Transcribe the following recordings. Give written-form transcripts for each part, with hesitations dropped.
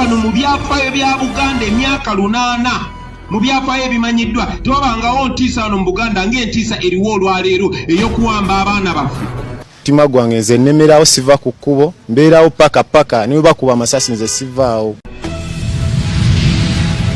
wano mu byafaayo bya Buganda emyaka 8 mu byafaayo ebimanyiddwa tewabangawo ntiisa wano mu Buganda ng'entiisa eriwo olwaleero ey'okuwamba abaana baffe. Mutima gwange nze nnemerawo siva ku kkubo mbeerawo paka niwe bakuba amasasi nze sivaawo.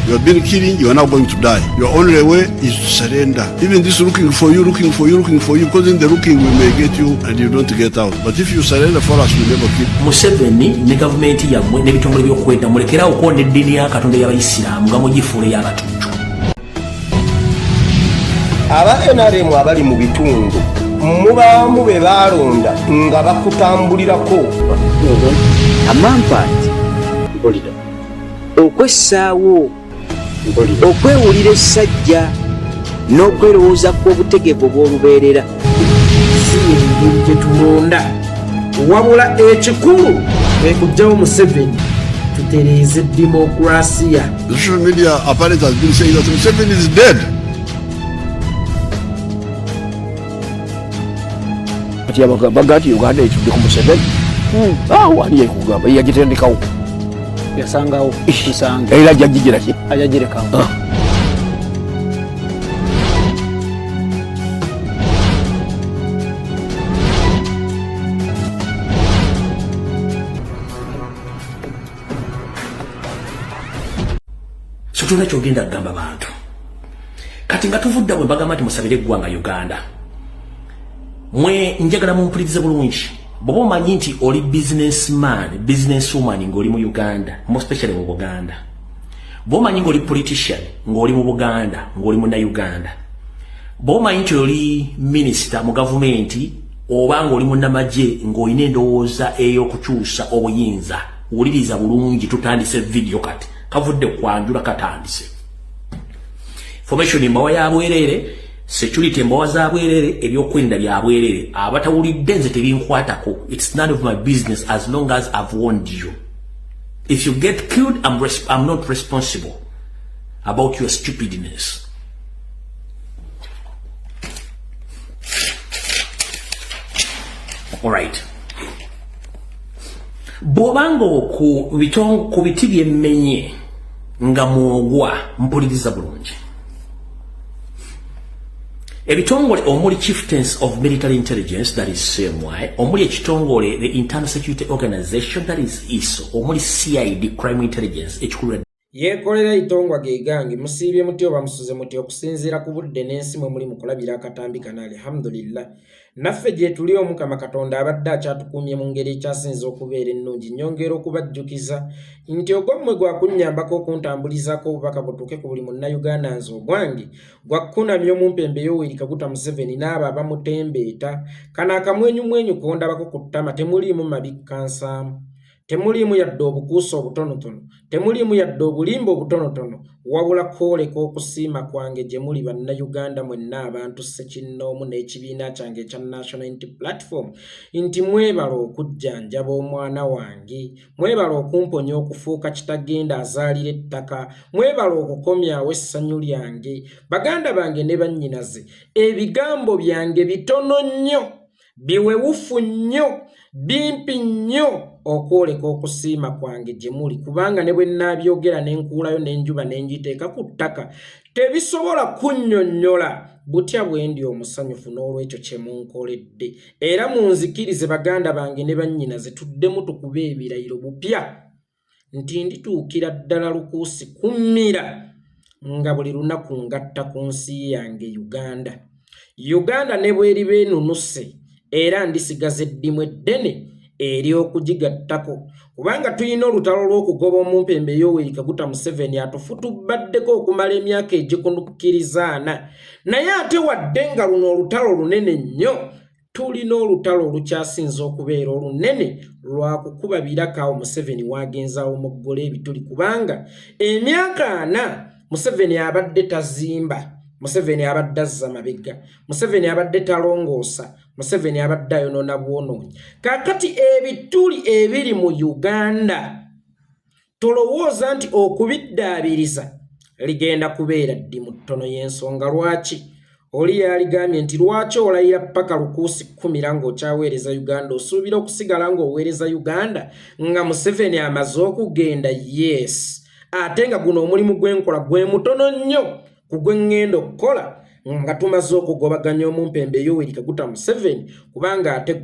You have been killing, you are now going to die. Your only way is to surrender. Even this looking for you, because in the looking we may get you and you don't get out. But if you surrender for us, we never kill. Museveni ne government yammwe n'ebitongole by'okwenda mulekera okukonda eddiini ya Katonda y'Abayisiraamu nga mugifuule y'abatujju. Aba NRM abali mu bitundu mubaamu be baalonda nga bakutambulirako. Amampaati okwessaawo okwewulira essajja n'okwerowooza kw'obutegevu bw'olubeerera si engeri gye tulonda wabula ekikulu kwe kuggyawo Museveni tutereeze demokrasiya. The social media apparatus has been saying that Museveni is dead. Kati abagamba nti Uganda etudde ku Museveni wali ekugamba yagitendekawo yasangawo nsanga era ajjagigira ki ajagirekawo. So tuna kyogenda kugamba bantu kati nga tuvudda bwe bagamba nti musabire eggwanga Uganda mwe njagala mumpulirize bulungi. Bw'oba omanyi nti oli businesswoman ng'oli mu Uganda, more especially mu Buganda. Bw'oba omanyi ng'oli politician ng'oli mu Buganda, ng'oli mu Uganda. Bw'oba omanyi nti oli minister mu gavumenti oba ng'oli mu namagye ng'olina endowooza ey'okukyusa obuyinza. Wuliriza bulungi tutandise video kati. Kavudde kwanjula katandise. Formation mbawa ya bwerere, security mbawa za bwerere, ebyokwenda bya bwerere. Abatawulidde nze tebinkwatako. It's none of my business as long as I've warned you. If you get killed, I'm not responsible about your stupidness. All right. Bobango ku biti byemmenye nga muogwa mpuliriza bulungi. Ebitongole omuli Chieftains of Military Intelligence, that is CMY, omuli ekitongole the Internal Security Organization, that is ISO, omuli CID, Crime Intelligence, ekikulu Yekolera Itongwa gegange musibye muti oba musuze muti okusinzira ku budde n'ensi mwe muli mukulabira akatambi kana alhamdulillah. Naffe gye tuli Omukama Katonda abadde akyatukumye mu ngeri ekyasinze okubeera ennungi. Nyongera okubajjukiza nti ogw'emmwe gwakunnyambako okuntambulizako obubaka butuuke ku buli munnayuganda nze ogwange gwakkunamya omumpembe Yoweri Kaguta Museveni n'abo abamutembeeta kana akamwenyumwenyu kondabako ku ttama temuliimu mabikka nsaamu. Temuliimu yadde obukuusa obutonotono, temuliimu yadde obulimba obutonotono, wabula kwoleka okusiima kwange gye muli bannayuganda mwenna abantu ssekinnoomu n'ekibiina kyange ekya National Unity Platform nti mwebala okujjanjaba omwana wange, mwebala okumponya okufuuka kitagenda azaalira ettaka, mwebala okukomyawo essanyu lyange, baganda bange ne bannyinaze, ebigambo byange bitono nnyo, biwewufu nnyo, bimpi nnyo okwoleka okusiima kwange gye muli kubanga ne bwe nnabyogera n'enkuulayo n'enjuba n'engiteeka ku ttaka tebisobola kunnyonnyola butya bwe ndi omusanyufu n'olwekyo kye munkoledde era munzikirize baganda bange ne bannyinaze tuddemu tukube ebirayiro bupya nti ndituukira ddala lukuusi kummira nga buli lunaku ngatta ku nsi yange Uganda ne bweriba enunuse era ndisigaza eddimu eddene eri okugigattako kubanga tulina olutalo lw'okugoba omumpembe Yoweri Kaguta Museveni atufutubaddeko okumala emyaka egikunukkiriza 4 naye ate wadde nga luno olutalo lunene nnyo tulina olutalo olukyasinze okubeera olunene lwakukuba birakawo Museveni wagenzaawo mu ggolo ebituli kubanga emyaka 4 Museveni abadde tazimba, Museveni abadde azza mabega, Museveni abadde talongoosa, Museveni abadde ayonoona bwonoonyi. Kaakati ebituli ebiri mu Uganda tolowooza nti okubiddaabiriza ligenda kubeera ddi mu ttono y'ensonga lwaki oli yaligambye nti lwaki olayira paka lukuusi 10 ng'okyaweereza Uganda osuubira okusigala ng'oweereza Uganda nga Museveni amaze okugenda yes ate nga guno omulimu gw'enkola gwe mutono nnyo ku gwe ŋŋenda okukola nga tumaze okugobaganya omumpembe Yoweri Kaguta Museveni kubanga ate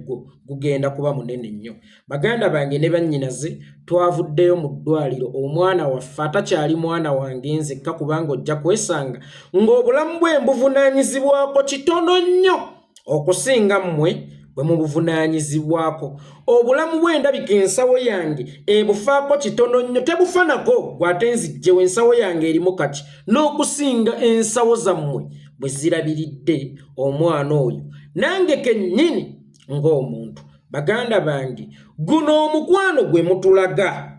gugenda kuba munene nnyo. Baganda bange ne bannyinaze twavuddeyo mu ddwaliro omwana waffe atakyali mwana wange nzekka kubanga ojja kwesanga ng'obulamu bwe mbuvunaanyizibwako kitono nnyo okusinga mmwe bwe mubuvunaanyizibwako. Obulamu bwe ndabika ensawo yange ebufaako kitono nnyo tebufanako gwate nzijjewo ensawo yange erimu kati n'okusinga ensawo zammwe bwe zirabiridde omwana oyo nange kennyini ng'omuntu. Baganda bange guno omukwano gwe mutulaga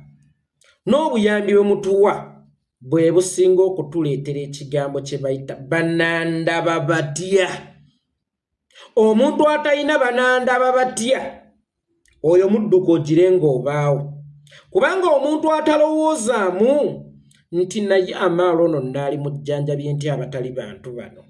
n'obuyambi bwe mutuwa bwe businga okutuleetera ekigambo kye bayita banandaba batya. Omuntu atalina banandaba batya oyo mudduka ogire ng'obaawo kubanga omuntu atalowoozaamu nti naye amaalo ono naali mujjanjabye nti abatali bantu bano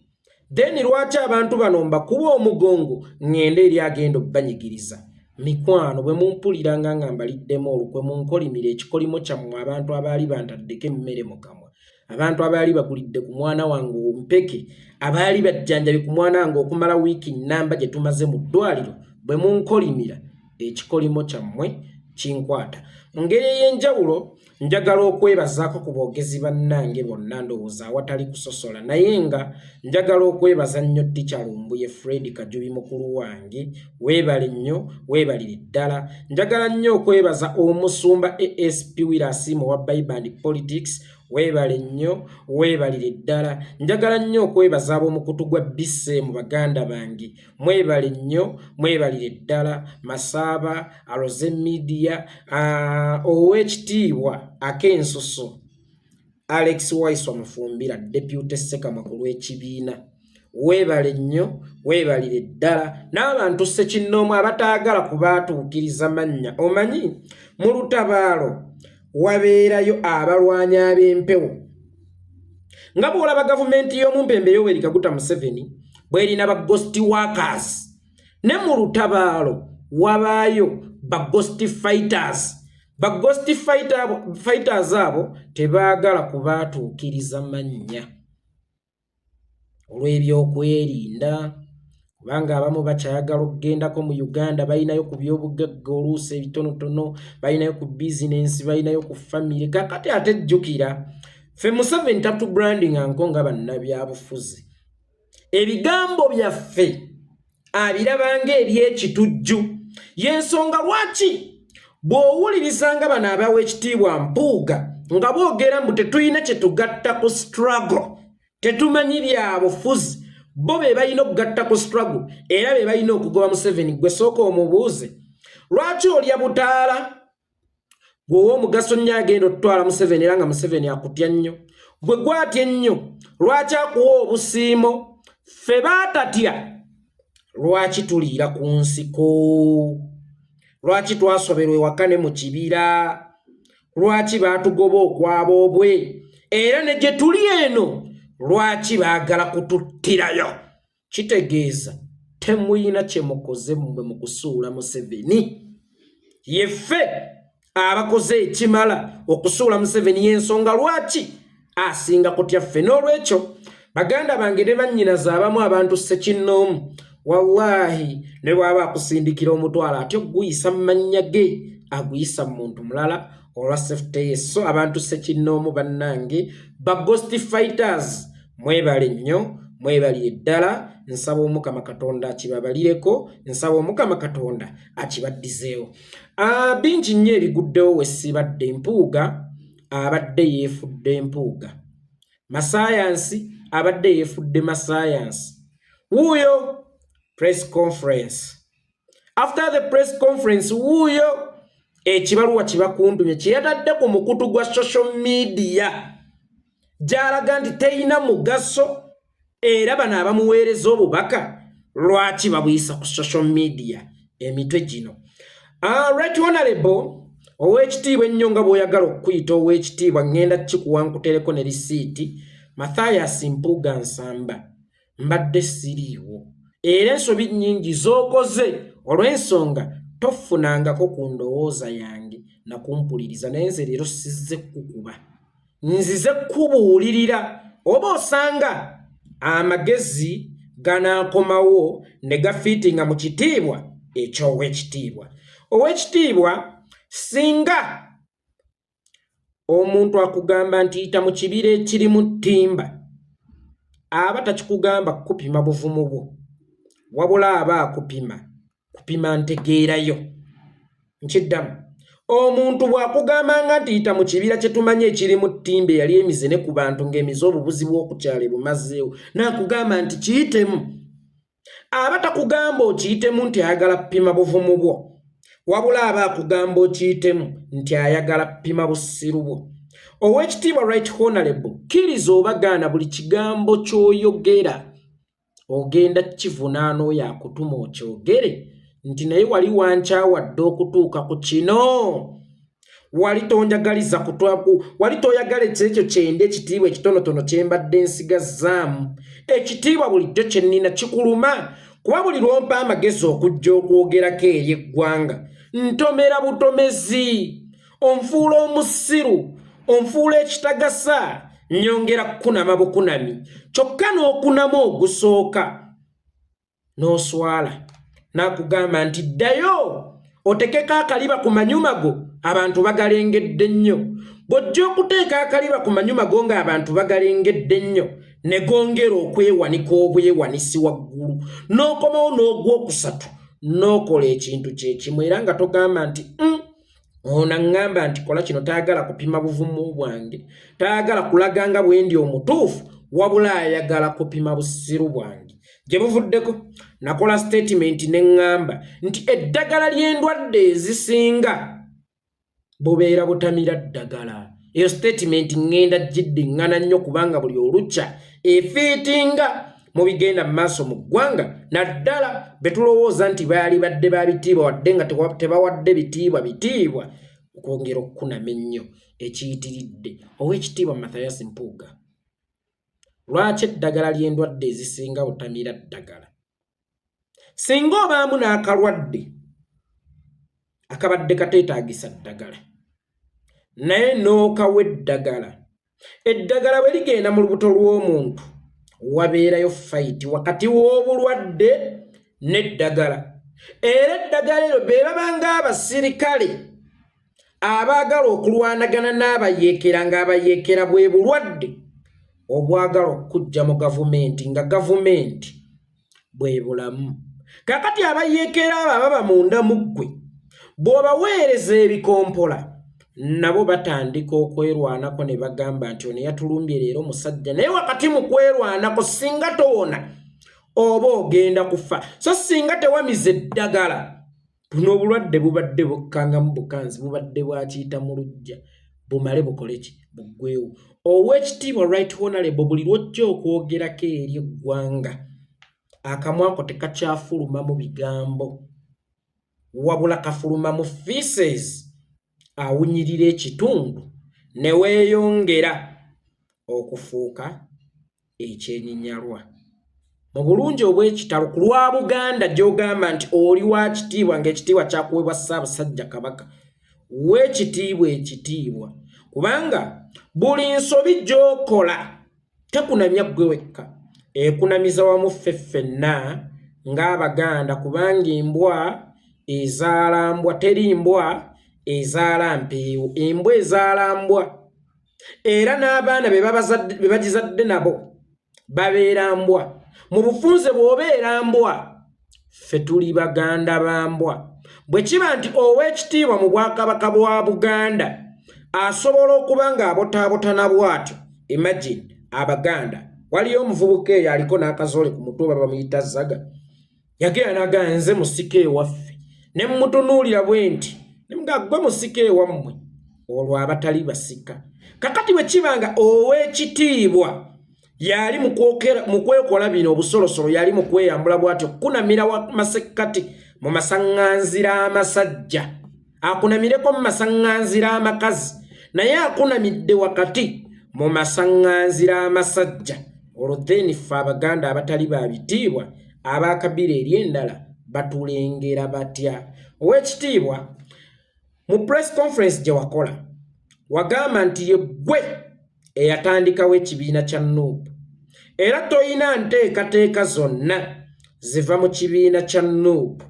then lwaki abantu bano mbakuba omugongo ngende eri agenda obbanyigiriza. Mikwano bwe mumpuliranga nga mbaliddemu olukwe munkolimira ekikolimo kyammwe abantu abaali bantaddeko emmere mu kamwa, abantu abaali bagulidde ku mwana wange ompeke, abaali bajjanjabi ku mwana wange okumala wiiki nnamba gye tumaze mu ddwaliro, bwe munkolimira ekikolimo kyammwe kinkwata. Mu ngeri ey'enjawulo njagala okwebazaako ku boogezi bannange bonna ndowooza awatali kusosola naye nga njagala okwebaza nnyo Ticha Lumbuye Fred Kajubi mukulu wange, weebale nnyo weebalire ddala. Njagala nnyo okwebaza omusumba ASP Wirasiimo wa Bible Politics, weebale nnyo weebalire ddala. Njagala nnyo okwebaza ab'omukutu gwa Bisse mu baganda bange, mwebale nnyo mwebalire ddala. Masaba Aloze Media, Owekitiibwa Akensuso Alex Waiswa Mufumbira Deputy Ssekamwakulu w'ekibiina, weebale nnyo weebalire ddala. N'abantu ssekinnoomu abataagala kubaatuukiriza mannya, omanyi mu lutabaalo wabeerayo abalwanyi ab'empewo nga bw'olaba gavumenti y'omumpembe Yoweri Kaguta Museveni bw'erina ba ghost workers, ne mu lutabaalo wabaayo ba ghost fighters. Ba ghost fighters abo tebaagala kubaatuukiriza mannya olw'ebyokwerinda kubanga abamu bakyayagala okugendako mu Uganda, balinayo ku byobugagga oluusi ebitonotono, balinayo ku bizinensi, balinayo ku famire. Kakati ate jjukira ffe Museveni tatu branding anko nga bannabyabufuzi, ebigambo byaffe abirabanga eby'ekitujju. Y'ensonga lwaki bw'owulirizanga bano abaweekitiibwa Mpuga nga boogera mbu tetulina kye tugatta ku struggle, tetumanyi byabufuzi, bo be balina okugatta ku struggle era be balina okugoba Museveni. Gwe sooka omubuuze lwaki olya butaala gweowa omugaso nnyo agenda okutwala Museveni era nga Museveni akutya nnyo, gwe gwatya ennyo lwaki akuwa obusiimo? Ffe baatatya lwaki tuliira ku nsiko, lwaki twasoberwa ewaka ne mu kibira, lwaki baatugoba okwaba obwe, era ne gye tuli eno lwaki baagala kututtirayo? Kitegeeza temuyina kye mukoze mmwe mu kusuula Museveni. Yeffe abakoze ekimala okusuula Museveni, y'ensonga lwaki asinga kutya ffe. N'olwekyo baganda bange ne bannyinaze abamu abantu ssekinnoomu, wallahi ne bw'aba akusindikira omutwalo ate oguyisa mu mannya ge aguyisa mu muntu mulala olwa safety. So abantu ssekinnoomu bannange, ba ghost fighters, mwebale nnyo mwebalire ddala. Nsaba Omukama Katonda akibabalireko, nsaba Omukama Katonda akibaddizeewo. Bingi nnyo ebiguddewo we sibadde. Mpuga abadde yeefudde Mpuga, masayansi abadde yeefudde masayansi. Wuuyo press conference, after the press conference wuuyo ekibaluwa kibakundumye kye yatadde ku mukutu gwa social media gy'alaga nti teyina mugaso era bano abamuweereza obubaka lwaki babuyisa ku social media emitwe gino. Right Honorable Owekitiibwa ennyo nga bw'oyagala okuyita Owekitiibwa, ngenda kikuwankutereko ne risiiti, Mathias Mpuga Nsamba. mbadde siriiwo era ensobi nnyingi z'okoze olw'ensonga tofunangako ku ndowooza yange na kumpuliriza naye nze leero sizze kukuba nzize kubuulirira oba osanga amagezi ganaakomawo ne gafiitinga mu kitiibwa eky'ow'ekitiibwa. Ow'ekitiibwa singa omuntu akugamba nti yita mu kibira ekirimu ttimba aba takikugamba kukupima buvumu bwo wabula aba kupima ntegeerayo. Nkiddamu omuntu bw'akugambanga nti yita mu kibira kye tumanye ekirimu ttimba eyali emize ne ku bantu ng'emize obubuzi bw'okukyala bumazeewo n'akugamba nti kiyitemu aba takugamba okiyitemu nti ayagala kupima buvumu bwo wabula aba akugamba okiyitemu nti ayagala kupima busiru bwo. Ow'ekitiibwa Right Honorable kkiriza oba gaana buli kigambo ky'oyogera ogenda kivunaana oyo akutuma okyogere nti naye wali wankyawadde okutuuka ku kino wali tonjagaliza kutwaku wali toyagala ekyo kyende ekitiibwa ekitonotono kye mbadde nsigazzaamu. Ekitiibwa bulijjo kye nnina kikuluma kuba buli lwompa amagezi okujja okwogerako eri eggwanga ntomera butomezi onfuula omusiru onfuula ekitagasa nyongera kukunama bukunami kyokka n'okunama ogusooka n'oswala n'akugamba nti ddayo otekeko akaliba ku manyuma go abantu bagalengedde nnyo. Bw'ojja okuteeka akaliba ku manyuma go ng'abantu bagalengedde nnyo ne gongera okwewanika obwewanisi waggulu n'okomawo n'ogwokusatu n'okola ekintu kye kimu era nga togamba nti ono aŋŋamba nti kola kino tayagala kupima buvumu bwange tayagala kulaganga bwendi omutuufu wabula ayagala kupima busiru bwange. Gye buvuddeko nakola statement ne ŋŋamba nti eddagala ly'endwadde ezisinga bubeera butamira ddagala. Eyo statement ŋŋenda giddiŋŋana nnyo kubanga buli olukya efiitinga mu bigenda mu maaso mu ggwanga naddala be tulowooza nti baali badde ba bitiibwa wadde nga tebawadde bitiibwa okwongera okukunama ennyo ekiyitiridde. Ow'ekitiibwa Mathias Mpuga lwaki eddagala ly'endwadde ezisinga butamira ddagala? Singa obaamu n'akalwadde akabadde kateetaagisa ddagala naye n'okawa eddagala bwe ligenda mu lubuto lw'omuntu wabeerayo fayiti wakati w'obulwadde n'eddagala era eddagala eryo be babanga abasirikale abaagala okulwanagana n'abayeekera ng'abayeekera bwe bulwadde obwagala okujja mu gavumenti nga gavumenti bwe bulamu. Kakati abayeekera abo baba munda mu ggwe bw'obaweereza ebikompola nabo batandika okwerwanako ne bagamba nti ono yatulumbye leero musajja naye wakati mu kwerwanako singa towona oba ogenda kufa. So singa tewamiza eddagala buno obulwadde bubadde bukkangamu bukanzi bubadde bwakiyita mu lujja bumale bukole ki buggwewo. Ow'ekitiibwa Right Honorable buli lwojja okwogerako eri eggwanga akamwako tekakyafuluma mu bigambo wabula kafuluma mu feces awunyirira ekitundu ne weeyongera okufuuka ekyenyinyalwa mu bulungi obw'ekitalo ku lwa Buganda gy'ogamba nti oli wa kitiibwa ng'ekitiibwa kyakuweebwa Ssaabasajja Kabaka. Weekitiibwa ekitiibwa kubanga buli nsobi gy'okola tekunamya ggwe wekka ekunamiza wamu ffenna ng'Abaganda kubanga embwa ezaala mbwa teri mbwa ezaala mpeewo embwa ezaala mbwa era n'abaana be bagizadde nabo babeera mbwa. Mu bufunze bw'obeera mbwa ffe tuli Baganda ba mbwa. Bwe kiba nti ow'ekitiibwa mu Bwakabaka bwa Buganda asobola okuba ng'abotaabotana bw'atyo imagine Abaganda waliyo omuvubuka eyo aliko n'akazoole ku mutwe bamuyita Zaga yagenda n'agamba nze musika ewaffe ne mmutunuulira bwe nti nga gwe musika ewammwe olwo abatali basika. Kakati bwe kibanga ow'ekitiibwa yali mu kwekola bino obusolosolo yali mu kweyambula bw'atyo kunamira masekkati mu masaŋŋanzira amasajja akunamireko mu masaŋŋanzira amakazi naye akunamidde wakati mu masaŋŋanzira amasajja olwo then ffe Abaganda abatali babitiibwa abakabira ery'endala batulengera batya. Owekitiibwa mu press conference gye wakola wagamba nti ye gwe eyatandikawo ekibiina kya NUP era toyina nteekateeka zonna ziva mu kibiina kya NUP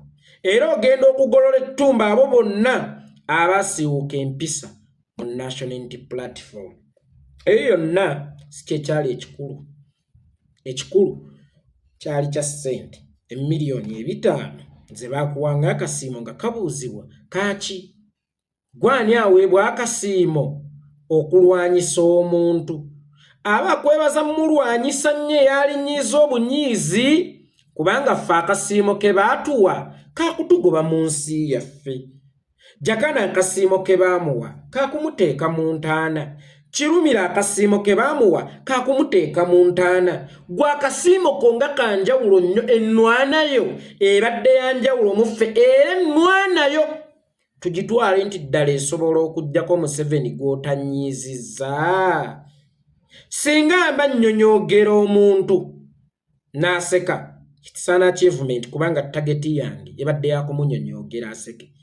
era ogenda okugolola ettumba abo bonna abasiiwuka empisa mu National Unity Platform. Eyo yonna si kye kyali ekikulu. Ekikulu kyali kya ssente emiliyoni 5 ze baakuwanga akasiimo nga kabuuzibwa kaaki. Gwani aweebwa akasiimo okulwanyisa omuntu aba kwebaza mulwanyisa nnyo eyalinyiza obunyiizi kubanga ffe akasiimo ke baatuwa kakutugoba mu nsi yaffe. Jagana akasiimo ke baamuwa kakumuteeka mu ntaana. Kirumira akasiimo ke baamuwa kakumuteeka mu ntaana. Gwa akasiimo ko nga kanjawulo nnyo ennwana yo ebadde yanjawulo mu ffe era ennwana yo tugitwale nti ddala esobola okuggyako Museveni gw'otanyiizizza. Singa mba nnyonyoogera omuntu n'aseka kitisaana achievement kubanga tageti yange ebadde yakumunyonyoogera aseke.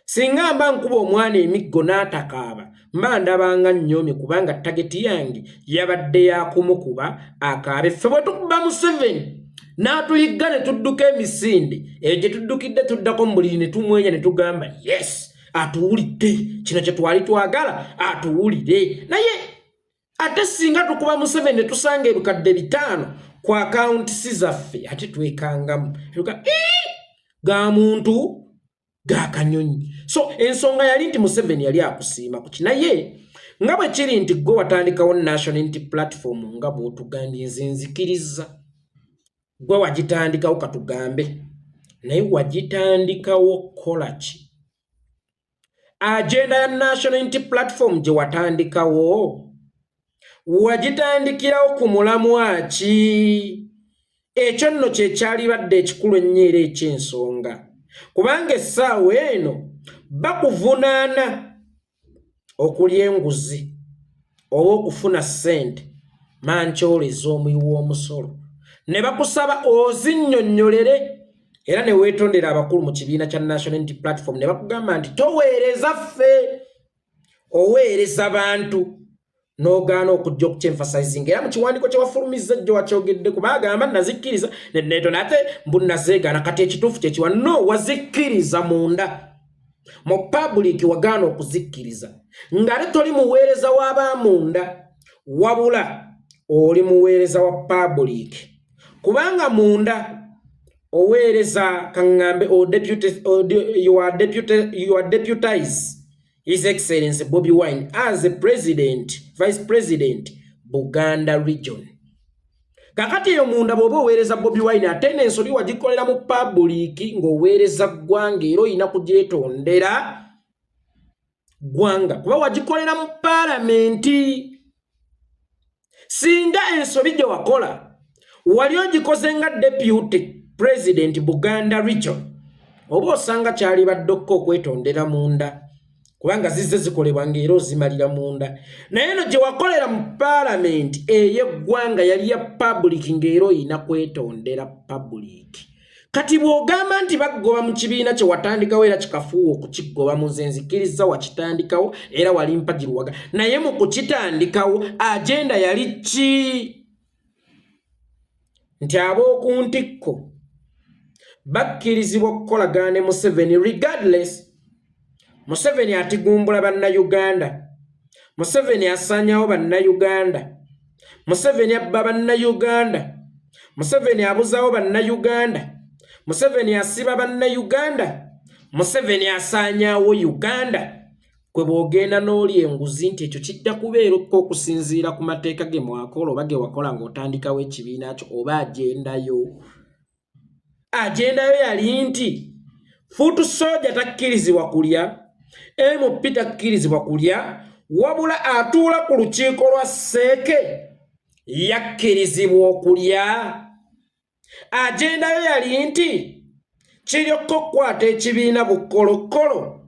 Singa mba nkuba omwana emiggo n'atakaaba mba ndabanga nnyomi kubanga tageti yange yabadde yakumukuba akaabe. Ffe bwe tukuba Museveni n'atuyigga ne tudduka emisinde eyo gye tuddukidde tuddako mu buliri ne tumwenya ne tugamba yes atuwulidde kino kye twali twagala atuwulire. Naye ate singa tukuba Museveni ne tusanga ebikadde 5 ku akaunti zaffe ate twekangamu ga muntu ga kanyonyi. So ensonga yali nti Museveni yali akusiima ku kinaye nga bwe kiri nti gwe watandikawo National Unity Platform nga bw'otugambye nze nzikiriza. Gwe wagitandikawo katugambe naye wagitandikawo kukola ki? Agenda ya National Unity Platform gye watandikawo wagitandikirawo ku mulamwa ki? Ekyo nno kye kyalibadde ekikulu ennyo era eky'ensonga kubanga essaawa eno bakuvunaana okulya enguzi oba okufuna ssente mankyoleza omuyi w'omusolo ne bakusaba ozinnyonnyolere era ne weetondera abakulu mu kibiina kya National Unity Platform ne bakugamba nti toweereza ffe oweereza bantu n'ogaana okujja okukyemfasizing era mu kiwandiiko kye wafulumizza jjo wakyogedde kuba agamba nazikkiriza neto nate mbunazeegaana kati ekituufu kye kiwa no wazikkiriza munda mu public wagaana okuzikkiriza ng'ate toli muweereza w'abamunda wabula oli muweereza wa public kubanga munda oweereza kaŋŋambe you are deputize His Excellency Bobi Wine as the Vice President, Buganda Region. Kakati eyo munda bw'oba oweereza Bobi Wine ate n'ensoli wagikolera mu public ng'oweereza ggwanga era oyina kugyetondera ggwanga kuba wagikolera mu palamenti. Singa ensobi gye wakola wali ogikoze nga Deputy President Buganda Region oba osanga kyali baddokko okwetondera munda kubanga zizze zikolebwa ng'era ozimalira munda naye no gye wakolera mu palamenti ey'eggwanga yali ya public ng'era oyina kwetondera public. Kati bw'ogamba nti bagoba mu kibiina kye watandikawo era kikafuuwa okukigoba mu nze nzikiriza wakitandikawo era wali mpagiruwaga naye mu kukitandikawo agenda yali ki? Nti ab'oku ntikko bakkirizibwa okukolagana ne Museveni regardless. Museveni atigumbula bannayuganda. Museveni asanyawo bannayuganda. Museveni abba bannayuganda. Museveni abuzawo bannayuganda. Museveni asiba bannayuganda. Museveni asanyawo Uganda. Kwe bw'ogenda n'oli enguzi nti ekyo kijja kubeera okusinziira ku mateeka ge mwakola oba ge wakola ng'otandikawo ekibiina kyo oba agendayo. Agendayo yali nti fuutu soja takkirizibwa kulya. MP takkirizibwa kulya wabula atuula ku lukiiko lwa Seeke yakkirizibwa okulya. Agendayo yali nti kiryoka okukwata ekibiina bukkolokolo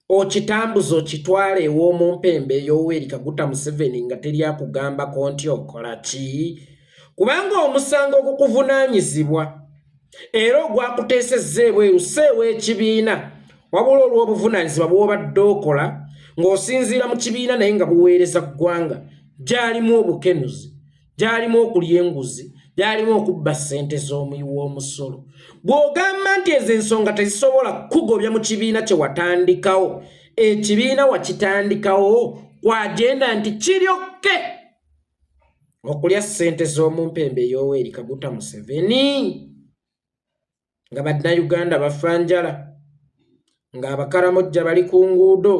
okitambuza okitwala ew'omu mpembe ey'Yoweri Kaguta Museveni nga teri akugambako nti okola ki kubanga omusango okukuvunaanyizibwa era ogwakuteesezza ebweru seewa ekibiina wabula olw'obuvunaanyizibwa bw'obadde okola ng'osinziira mu kibiina naye nga buweereza ggwanga gyalimu obukenuzi gyalimu okulya enguzi gyalimu okubba ssente z'omuyi w'omusolo bw'ogamba nti ezo ensonga tezisobola kugobya mu kibiina kye watandikawo ekibiina wakitandikawo kwagenda nti kiryokke okulya ssente z'omumpembe Yoweri Kaguta Museveni nga bannayuganda bafanjala ng'abakaramojja bali ku nguudo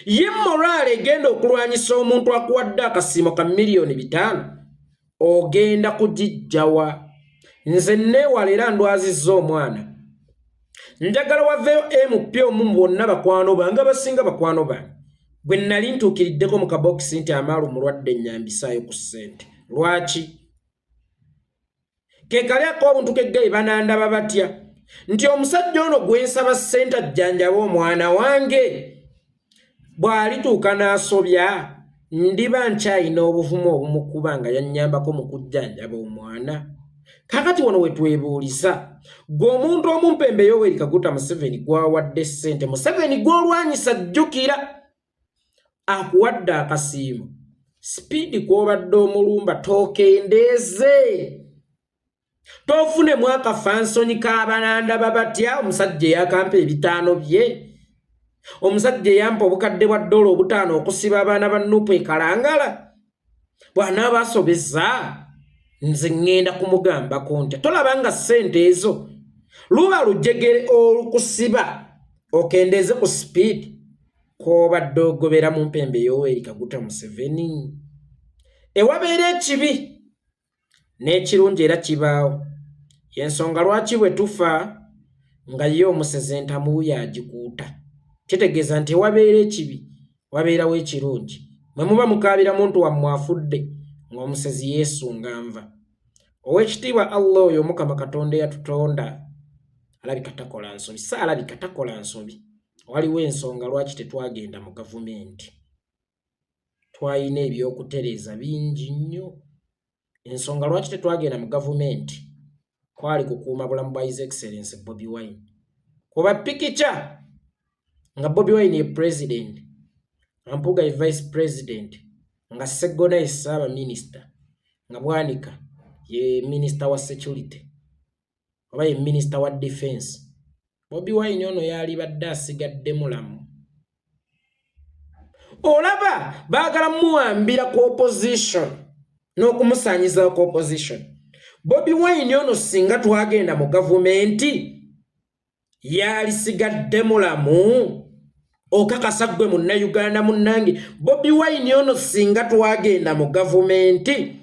ye morale egenda okulwanyisa omuntu akuwadde akasiimo ka miliyoni 5 ogenda kugijjawa nze neewala era ndwazizza omwana njagala waveyo MP omu bonna bakwano bange abasinga bakwano bange bwe nali ntuukiriddeko mu kabokisi nti amaalu mulwadde ennyambisaayo ku ssente lwaki ke kali ak'obuntu k'eggayi banandaba batya nti omusajja ono gwensaba ssente ajjanjaba omwana wange bw'alituuka n'asobya ndiba nkyayina obuvumu obumukuba nga yannyambako mu kujjanjaba omwana kakati wano we twebuuliza gwe omuntu omumpembe Yoweri Kaguta Museveni gwawadde ssente Museveni gw'olwanyisa jjukira akuwadde akasiimo sipiidi kw'obadde omulumba tookendeeze toofunemu akafansoni k'abanandaba batya omusajja eyakampa ebitaano bye omusajja eyampa obukadde bwa $5 okusiba abaana ba Nuupu ekalangala bw'anaaba asobezza nze ŋŋenda kumugambako ntya tolaba nga ssente ezo luba lujegere olukusiba okendeeze ku sipiidi kw'obadde ogobera mu mpembe Yoweri Kaguta Museveni ewabeera ekibi n'ekirungi era kibaawo yensonga lwaki bwe tufa nga ye omuseze entamu yagikuuta kitegeeza nti ewabeera ekibi wabeerawo ekirungi mwe muba mukaabira muntu wammwe afudde ng'omusezi yeesunga nva ow'ekitiibwa Allah oyo Mukama Katonda eyatutonda alabika takola nsobi saalabika takola nsobi waliwo ensonga lwaki tetwagenda mu gavumenti twayina ebyokutereeza bingi nnyo ensonga lwaki tetwagenda mu gavumenti kwali kukuuma bulamu bwa His Excellency Bobi Wine kuba pikicha nga Bobi Wine ye president Mpuga ye vice president nga Sseggona ye Ssaaba Minisita nga Bwanika ye Minister wa security oba ye Minister wa defense Bobi Wine ono yali badde asigadde mulamu olaba baagala muwambira ku opposition n'okumusaanyiza ku opposition Bobi Wine ono singa twagenda mu gavumenti yali sigadde mulamu okakasa gwe munnayuganda munnange Bobi Wine ono singa twagenda mu gavumenti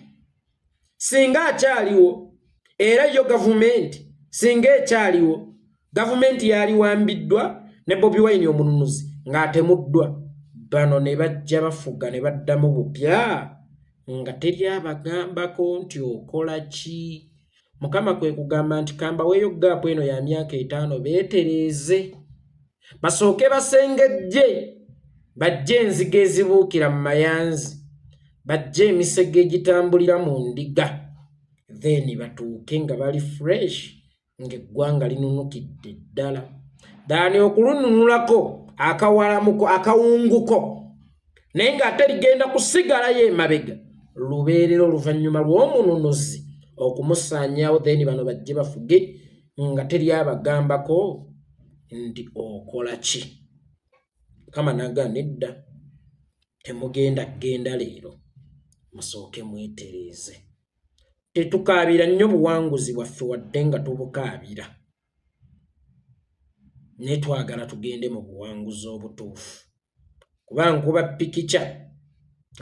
singa akyaliwo era yo gavumenti singa ekyaliwo gavumenti yali wambiddwa ne Bobi Wine omununuzi ng'atemuddwa bano ne bajja bafuga ne baddamu bupya nga teri abagambako nti okola ki Mukama kwe kugamba nti kamba weeyo gaapu eno ya myaka 5 beetereeze basooke basengejje bajje enzige ezibuukira mu mayanzi bajje emisege egitambulira mu ndiga then batuuke nga bali fresh ng'eggwanga linunukidde ddala daani okulununulako akawalamuko akawunguko naye ng'ate ligenda kusigalayo emabega lubeerera oluvannyuma lw'omununuzi okumusaanyaawo then bano bajje bafuge nga teri abagambako nti okola ki kama nagana edda temugenda genda leero musooke mwetereeze tetukaabira nnyo buwanguzi bwaffe wadde nga tubukaabira naye twagala tugende mu buwanguzi obutuufu kuba nkuba pikicha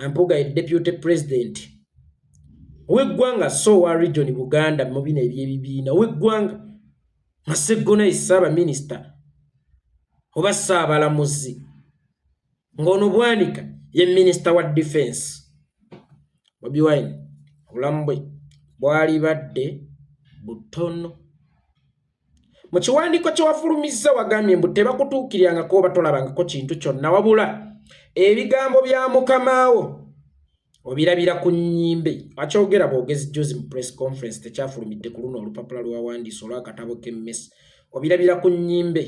Mpuga ye deputy president w'eggwanga Sowa region Buganda mu bino eby'ebibiina w'eggwanga nga Sseggona ye Ssaaba Minisita oba Ssaabalamuzi ng'ono Bwanika ye Minister wa Defense Bobi Wine obulamu bwe bwali badde butono mu kiwandiiko kye wafulumizza wagambye mbu tebakutuukirangako oba tolabangako kintu kyonna wabula ebigambo bya mukamaawo obirabira ku nnyimbe akyogera bwogezi jozi mu press conference tekyafulumidde ku luno olupapula lwawandiise olw'akatabo k'emmesi obirabira ku nnyimbe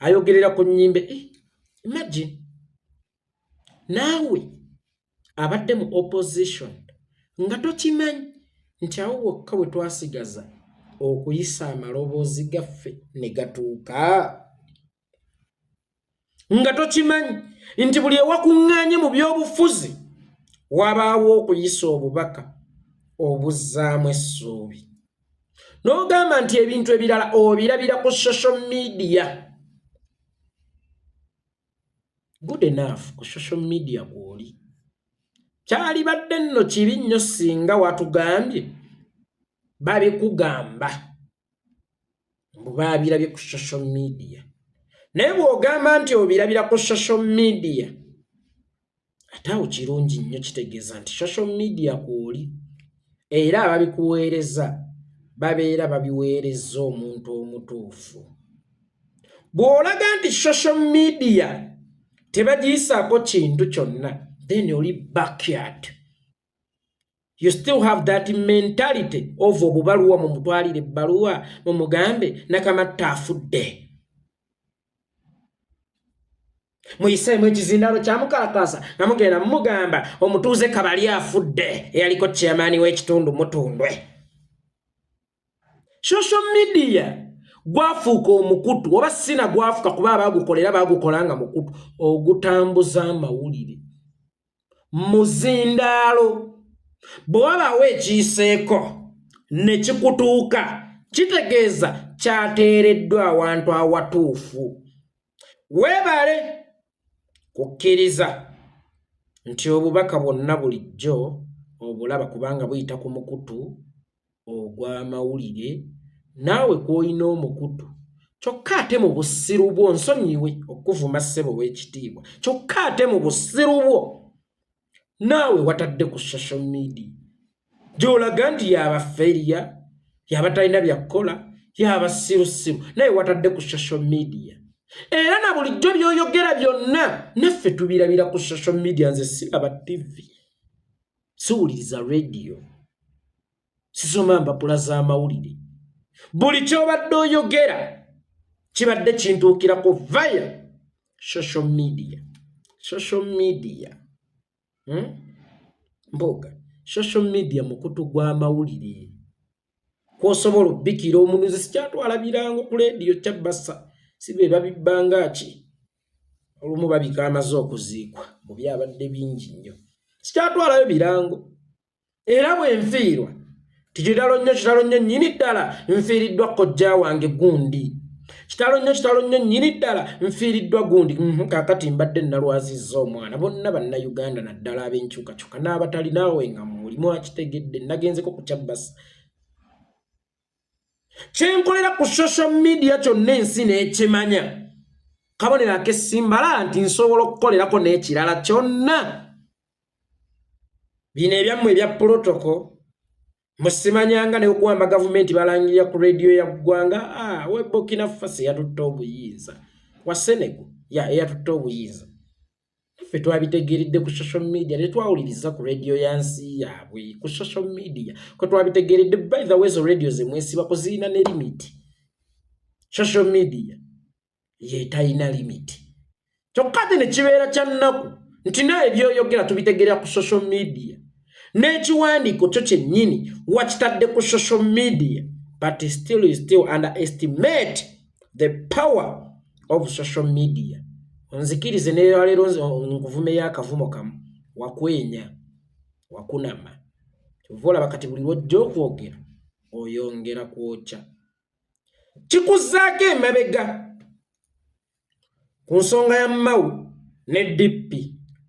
ayogerera ku nnyimbe imagine naawe abadde mu opposition nga tokimanyi nti awo wokka we twasigaza okuyisa amaloboozi gaffe ne gatuuka nga tokimanyi nti buli ewakuŋŋaanye mu by'obufuzi wabaawo okuyisa obubaka obuzzaamu essuubi n'ogamba nti ebintu ebirala obirabira ku social media good enough ku social media gw'oli kyali badde nno kibi nnyo singa watugambye babikugamba mbu baabirabye ku social media naye bw'ogamba nti obirabira ku social media ate awo kirungi nnyo kitegeeza nti social media kw'oli era ababikuweereza babeera babiweereza omuntu omutuufu bw'olaga nti social media tebagiyisaako kintu kyonna then oli backyard you still have that mentality of obubaluwa mumutwalire ebbaluwa mumugambe nakamatta afudde muyiseemu ekizindalo kyamukalakasa namugenda mumugamba omutuuze kabali afudde eyaliko chairman w'ekitundu mutundwe social media gwafuuka omukutu oba sina gwafuuka kuba abagukolera bagukolanga mukutu ogutambuza amawulire muzindaalo bw'wabaawo ekiyiseeko ne kikutuuka kitegeeza kyateereddwa awantu awatuufu weebale kukkiriza nti obubaka bwonna bulijjo obulaba kubanga buyita ku mukutu ogw'amawulire naawe kw'olina omukutu kyokka ate mu bussiru bwo nsonyiwe okuvuma ssebo w'ekitiibwa kyokka ate mu bussiru bwo naawe watadde ku social media gy'olaga nti yabaferiya yaba talina byakukola yaba sirusiru naye watadde ku social media era na bulijjo by'oyogera byonna naffe tubirabira ku social media nze siraba tv siwuliriza radio sisoma mpapula z'amawulire buli ky'obadde oyogera kibadde kintuukirako via social media mboga social media mukutu gw'amawulire kw'osobola obbikira omunuzi sikyatwala birango ku radio kyabbasa sibe babibbanga ki olumu babika amaze okuziikwa mu byabadde bingi nnyo sikyatwalayo birango era bwenfiirwa kitalo nnyo nnyini ddala nfiiriddwa kojja wange gundi kitalo nnyo nnyini ddala nfiiriddwa gundi kaakati mbadde nalwazizza omwana bonna bannayuganda naddala ab'enkyukakyuka n'abatalinaawe nga mulimu akitegedde nagenzeko ku kyabbasa kyenkolera ku social media kyonna ensi n'ekimanya kabonero ak'essimbala nti nsobola okukolerako n'ekirala kyonna bino ebyammwe ebya protocol musimanyanga ne okuwamba gavumenti balangirira ku radio ya ggwanga we Burkina Faso yatutte obuyinza wa Senegal eyatutte obuyinza ffe twabitegeeredde ku social media tetwawuliriza ku radio yansi yaabwe ku social media kwe twabitegeeredde by the way zo radio zemwesibako zirina ne limit social media yetalina limit kyokka ate ne kibeera kya nnaku nti naye byoyogera tubitegerera ku social media n'ekiwandiiko kyo kyennyini wakitadde ku social media but still you still underestimate the power of social media onzikirize neero nkuvume y'akavumo kamu wakwenya wakunama kyova bakati buli lwojja okwogera oyongera kwokya kikuzaako emabega ku nsonga ya Mau ne DP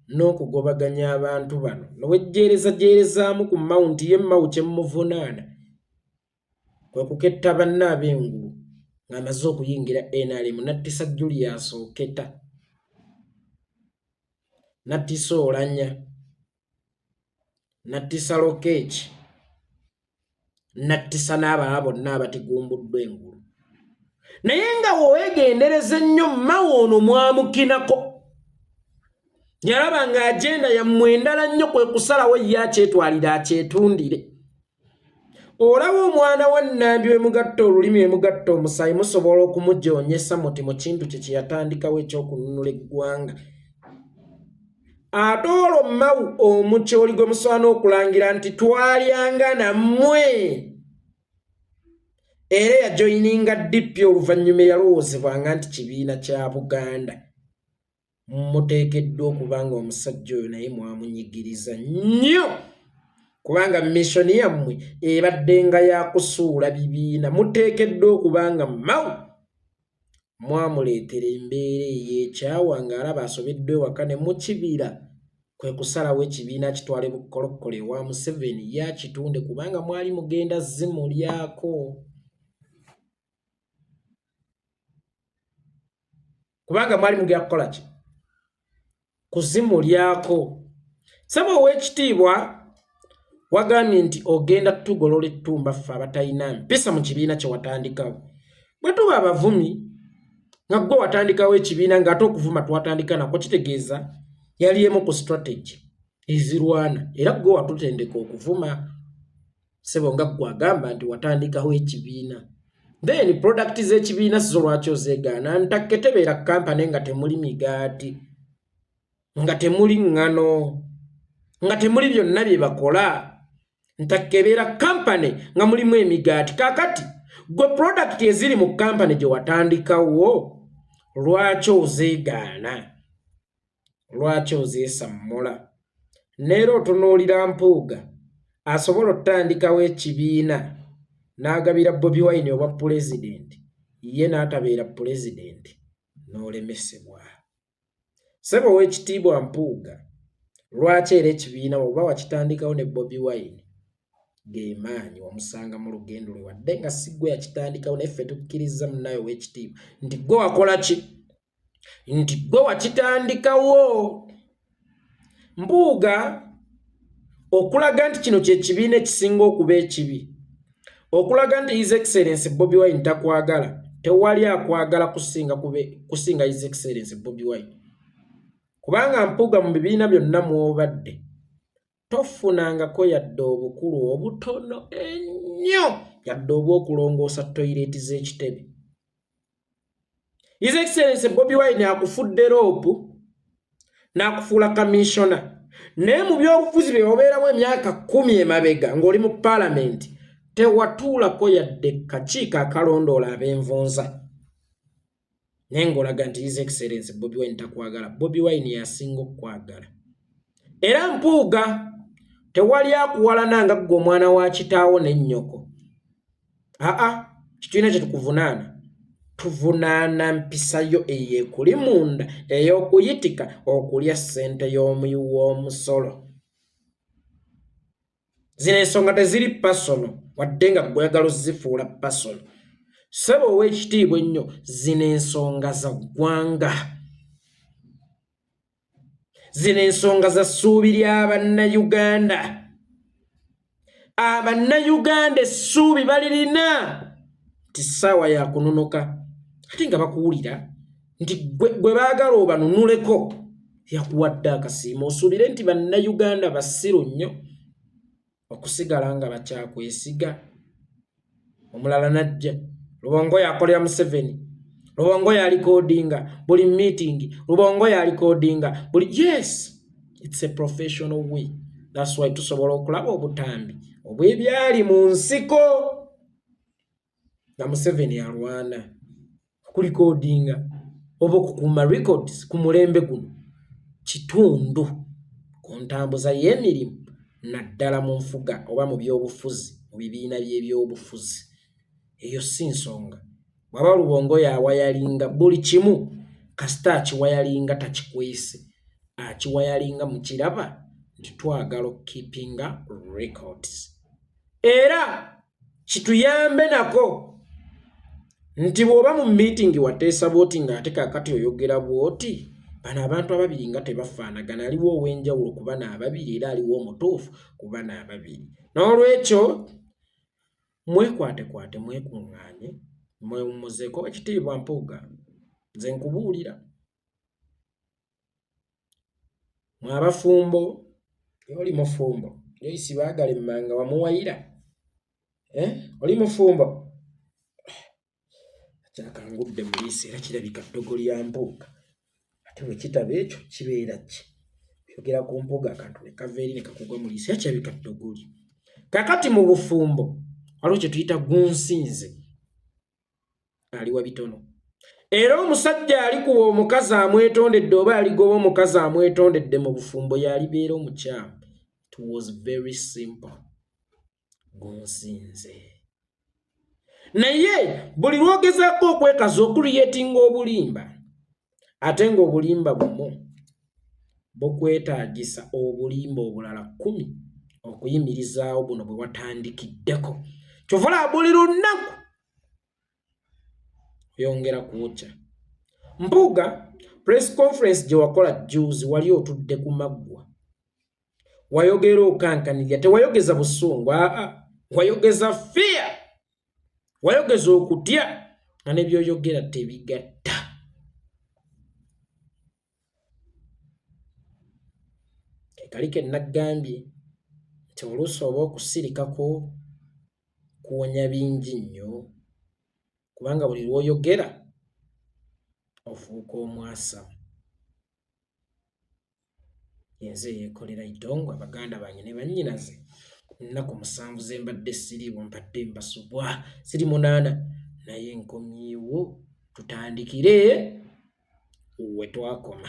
n'okugobaganya abantu bano nowejjeerezaamu ku mawunti ye Mau kyemuvunaana kwe kuketta banna ab'engulu ng'amaze okuyingira NRM nattisa Julius Oketa nattisa Olanya nattisa Lokech nattisa n'abalala bonna abatigumbuddwa engulu naye nga weegendereza ennyo Mau ono mwamukinako Yalaba nga agenda ya mwendala nnyo kwe kusalawo yakyetwalira akyetundire. Olaba omwana wa Nnambi we mugatta olulimi emugatta omusayi musobola okumujjoonyesa muti mu kintu kye kyeyatandikawo ekyokununula eggwanga. Ate olwo Mawu omukyoli gwe musobola n'okulangira nti twalyanga nammwe. Era yajoyininga DP oluvannyuma yalowoozebwanga nti kibiina kya Buganda. Muteekeddwa okubanga omusajja oyo naye mwamunyigiriza nnyo. Kubanga missoni yammwe ebadde nga yakusuula bibiina. Muteekeddwa okubanga Mawu mwamuleetera embeera ey'ekyawa ng'alaba asobeddwa ewaka ne mu kibira kwe kusalawo ekibiina kitwale bukolokkole ewa Museveni yakitunde kubanga mwali mugenda zimulyako. Kubanga mwali mugenda kukola ki? Kuzimulyako. Ssebo ow'ekitiibwa wagambye nti ogenda tugolola ettumba ffe abatalina mpisa mu kibiina kye watandikawo. Bwe tuba abavumi nga gwe watandikawo ekibiina ng'ate okuvuma twatandika nako kitegeeza yali emu ku strategy ezirwana era gwe watutendeka okuvuma. Ssebo nga gwe agamba nti watandikawo ekibiina. Then product z'ekibiina zo lwaki ozeegaana? Ntakke tebeera kampani nga temuli migaati, nga temuli ŋŋano, nga temuli byonna bye bakola. Ntakke beera kampani nga mulimu emigaati. Kakati gwe product eziri mu kampani gye watandikawo lwaki ozeegaana? Lwaki ozeesammula? Neera otunuulira Mpuga asobola otandikawo ekibiina n'agabira Bobi Wine obwa pulezidenti, ye n'atabeera pulezidenti n'olemesebwa. Ssebo w'ekitiibwa Mpuga, lwaki era ekibiina oba wakitandikawo ne Bobi Wine ge maanyi wamusanga mu lugendo lwe wadde nga si gwe yakitandikawo naye ffe tukkiriza munnayo w'ekitiibwa nti gwe wakola ki? Nti gwe wakitandikawo. Mpuga okulaga nti kino kye kibiina ekisinga okuba ekibi, okulaga nti His Excellency Bobi Wine takwagala, tewali akwagala kusinga His Excellency Bobi Wine. Kubanga Mpuga mu bibiina byonna mw'obadde tofunangako yadde obukulu obutono ennyo yadde obw'okulongoosa toyireti z'ekitebe. His Excellency Bobi Wine akufudde roopu n'akufuula kamishona, naye mu by'obufuzi bye obeeramu emyaka 10 emabega ng'oli mu paalamenti tewatuulako yadde kakiiko akalondoola ab'envunza. Naye ng'olaga nti His Excellency Bobi Wine takwagala. Bobi Wine yasinga okukwagala. Era Mpuga tewali akuwalana nga ggwe omwana wa kitaawo ne nnyoko. Kikiina kye tukuvunaana. Tuvunaana mpisayo ey'ekuli munda ey'okuyitika okulya ssente y'omuyi w'omusolo. Zino ensonga teziri pasono wadde nga gwegala ozifuula pasono. Ssebo ow'ekitiibwa ennyo, zino ensonga za ggwanga. Zino ensonga za ssuubi ly'Abannayuganda. Abannayuganda essuubi balirina nti ssaawa ya kununuka. Ate nga bakuwulira nti gwe baagala obanunuleko yakuwadde akasiimo osuubire nti Bannayuganda basiru nnyo okusigala nga bakyakwesiga. Omulala najja Lubongo yakolera Museveni, Lubongo yalikodinga buli meeting, Lubongo yalikodinga buli. Yes, it's a professional way. That's why tusobola okulaba obutambi obw'ebyali mu nsiko nga Museveni alwana okulikodinga oba okukuuma records ku mulembe guno kitundu ku ntambuza y'emirimu naddala mu nfuga oba mu by'obufuzi mu bibiina by'ebyobufuzi. Eyo si nsonga. Bwaba Lubongo yawayalinga buli kimu kasita akiwayalinga takikwese, akiwayalinga mu kiraba nti twagala keepinga records. Era kituyambe nako nti bw'oba mu meeting wateesa bwoti ng'ate kaakati oyogera bwoti, bano abantu ababiri nga tebafaanagana, aliwo ow'enjawulo ku bano ababiri era aliwo omutuufu ku bano ababiri. N'olwekyo mwekwatekwate mwekuŋŋaanye mwewummuzeeko ekitiibwa Mpuga. Nze nkubuulira mwabafumbo oli mufumbo yoisi bagale mmanga wamuwayira oli mufumbo kyakangudde mulisi era kirabika ddogo lya Mpuga ate bwe kitaba ekyo kibeera ki yogera ku Mpuga akantu ne kaveeri ne kakugwa mulisi era kirabika ddogo li kakati mu bufumbo waliwo kye tuyita gunsinze ali wa bitono era omusajja alikuwa omukazi amwetondedde oba aligoba omukazi amwetondedde mu bufumbo yalibeera omukyamu. It was very simple. Gunsinze. Naye buli lwogezaako okwekaza okuliyetinga obulimba ate ng'obulimba bumu bukwetaagisa obulimba obulala 10 okuyimirizaawo buno bwe watandikiddeko. Kyova buli lunaku yongera kuwucha. Mpuga press conference gye wakola juzi wali otudde ku maggwa. Wayogera okankanirya tewayogeza busungu wayogeza fear. Wayogeza okutya nga nebyoyogera tebigatta. Kalike nagambye nti oluusi oba okusirikako kuwonya bingi nnyo kubanga buli lwoyogera ofuuka omwasa. Yenze Yekolera Itongwa baganda bange ne bannyinaze nnaku 7 zembadde siriiwo mpadde mbasubwa siri 8 naye nkomyewo tutandikire we twakoma.